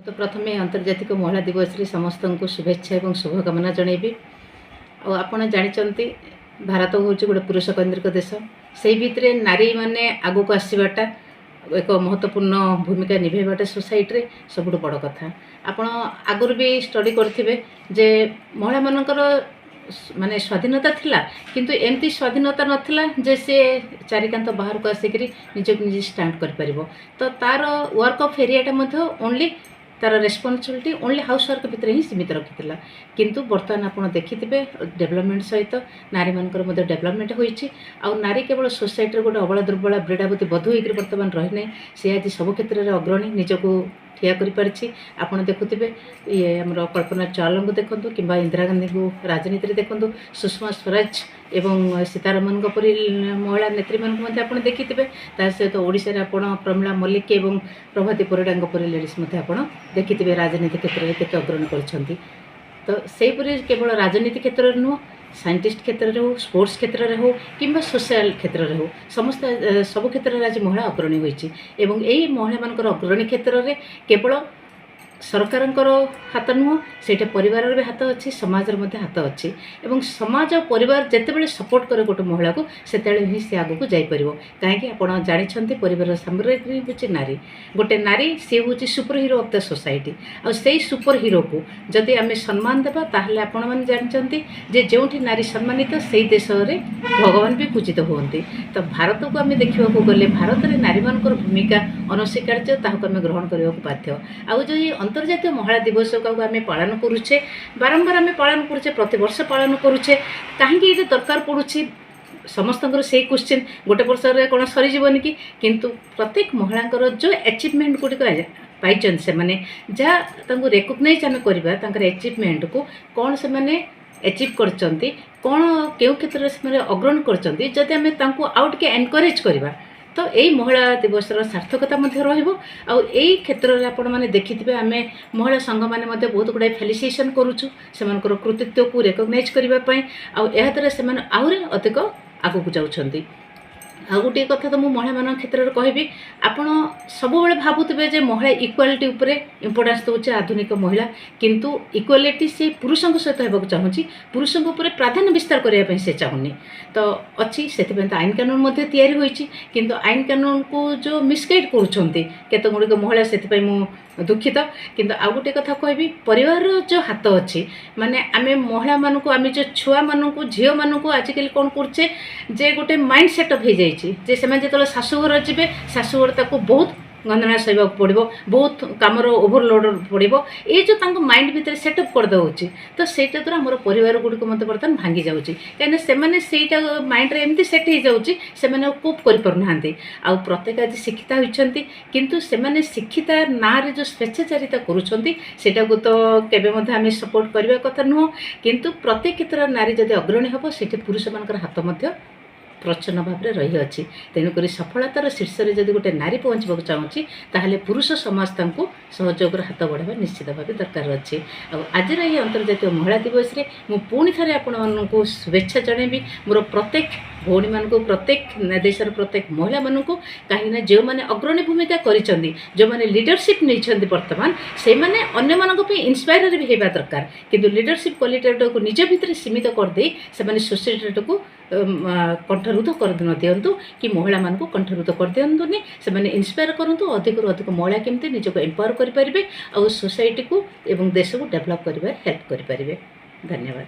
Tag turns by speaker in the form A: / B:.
A: तो प्रथमे अंतर्जातिक महिला दिवस रे समस्त को शुभेच्छा और शुभकामना जनइबी। आपड़ जानते भारत हूँ गोटे पुरुष केन्द्रिक देश से भितर नारी माने आगु को आसवाटा एक महत्वपूर्ण भूमिका निभेवाटा सोसाइटी सबुठ बड़ कथा। आपण आगुरी भी स्टडी करेंगे जे महिला मानकर माने स्वाधीनता थिला किंतु एमती स्वाधीनता नथिला जे से चारिकांत बाहर को आसिक निजक निजे स्टार्ट कर पारिबो। तो तार वर्क ऑफ एरियाटा मध्य ओनली तार रेस्पॉन्सिबिलिटी ओनली हाउस वर्क भितर ही सीमित रखिथिला किंतु बर्तमान आपण देखिथिबे डेवलपमेंट सहित नारी मानकर मध्य डेवलपमेंट होईछि। आ नारी केवल सोसाइटी गोटे अबला दुर्बला ब्रीडावती बधु होकर बर्तमान रही से आज सब क्षेत्र में अग्रणी निजक ठिया कर आपण देखुथिबे ये हमर कल्पना चावला को देखंतु किंबा इंदिरा गांधी को राजनीति रे देखंतु सुषमा स्वराज एवं सीतारमन परी महिला नेत्री मान आप देखिथे। ता सहित ओडिशा रे आपण प्रमिला मल्लिक एवं प्रभाती परिड़ा परी लेडीज देखिथे राजनीति क्षेत्र में केते अग्रणी करछंती। तो सेहीपरि केवल राजनीति क्षेत्र में नुह साइंटिस्ट क्षेत्र में हो स्पोर्ट्स क्षेत्र में हो कि सोशल क्षेत्र में हो समस्त सब क्षेत्र में आज महिला अग्रणी होती एवं यही महिला मानकर अग्रणी क्षेत्र में केवल सरकारंकर हाथ नुह से परिवार भी हाथ अच्छी समाज हाथ अच्छी एवं समाज और परिवार जितेबाला सपोर्ट करे गोटे महिला को से ही सी आग को जापर कहीं आप जानते परिवार सामग्री हूँ नारी गोटे नारी सी हूँ super hero of the society आ से सुपर हिरो को जदि आम सम्मान देवा ताहले आपण मैंने जानते जे जोठी नारी सम्मानित से देश में भगवान भी पूजित होती। तो भारत को आम देखा गले भारत में नारी मान भूमिका अनस्वीकार्य ताकू आम ग्रहण करने को बाध्य। आउ जो अंतर्जातीय महिला दिवस को आम पालन करुचे बारंबार आम पालन करुचे प्रति वर्ष पालन करुचे कहीं ये दरकार पड़ुछि समस्त से क्वेश्चन गोटे वर्ष कौन सरीजन कि किंतु प्रत्येक महिला जो अचिवमेंट गुड़िक पाई से मैंने जहाँ रेकग्नाइज आम करवा एचिवमेंट को कौन से मैंने एचिव करचंती कौन क्यों क्षेत्र में अग्रहण करचंती जदि आम आउट के एनकरेज करवा तो यही महिला दिवस सार्थकता रही क्षेत्र में आपण मैंने देखिथे आम महिला संघ मैंने बहुत गुड़ाए फेलिसिएसन करुचु से कृतित्व को रेकग्नाइज करने आदि से आहरी अधिक आगू जाऊँगी। आ गोटे कथा तो महिला मान क्षेत्र में कहबी आपण सब भावुवे जे महिला इक्वालिटी उपरे इम्पोर्टान्स दौचे आधुनिक महिला किंतु इक्वालिटी से पुरुषों सहित होगा चाहूँगी पुरुषों उपर प्राधान्य विस्तार करने से चाहूनी। तो अच्छी से तो आईन कानून तैयारी होईची किंतु आईन कानून को जो मिसगाइड करुँच गुड़िक महिला से मु दुखित किंतु आ गोटे कथा कहबी परिवार जो हाथ अच्छी माने आम महिला मान को आम जो छुआ मानू झील मानू आजिकल कौन करे जे गोटे माइंड सेटअप हो जाए जो शाशुघर जी शाशुघर ताको बहुत गंधना सहवाक पड़ो बहुत कमर ओभरलोड पड़ो ये जो माइंड भितर सेटअप करदे तो सेटा द्वारा आम परिवार गुड़िक मत बर्तमान भांगी जाऊँगी कहीं से माइंड रे एमती सेट हो जाऊँगी से कोप करना आ प्रत्येक आज शिक्षिता होती किंतु से शिक्षिता ना रे जो स्वेच्छाचारिता करूटा को तो केवे आम सपोर्ट करने कथा नुह किंतु प्रत्येक क्षेत्र नारी जब अग्रणी हम से पुरुष मान हाथ प्रच्छन्न भाव में रही अच्छी तेणुक सफलतार शीर्ष में जब गोटे नारी पहुँचा चाहूँगी ताहले पुरुष समाज को सहयोग हाथ बढ़ावा निश्चित भाव दरकार अच्छी। आज ये अंतर्जातीय महिला दिवस रे मु पुणी थे आपण शुभेच्छा जनइबी मोर प्रत्येक भौणी मान प्रत्येक देशर प्रत्येक महिला मान कहीं जो मैंने अग्रणी भूमिका करिसेंती जो मैंने लीडरशिप नहीं बर्तमान से मैंने अन्य मानक इन्स्पायर भी होगा दरकार किंतु लीडरशिप क्वालिटी को निज भितर सीमित करदे से सोसाइटी को कंठरुद्ध कर दिंतु कि महिला मान कंठरुद्ध कर दिंतुनि से इन्स्पायर करूँ अधिक अधिक महिला केमती निजक एम्पावर करेंगे और सोसाइटी को एवं देश को डेभलप कर हेल्प करेंगे। धन्यवाद।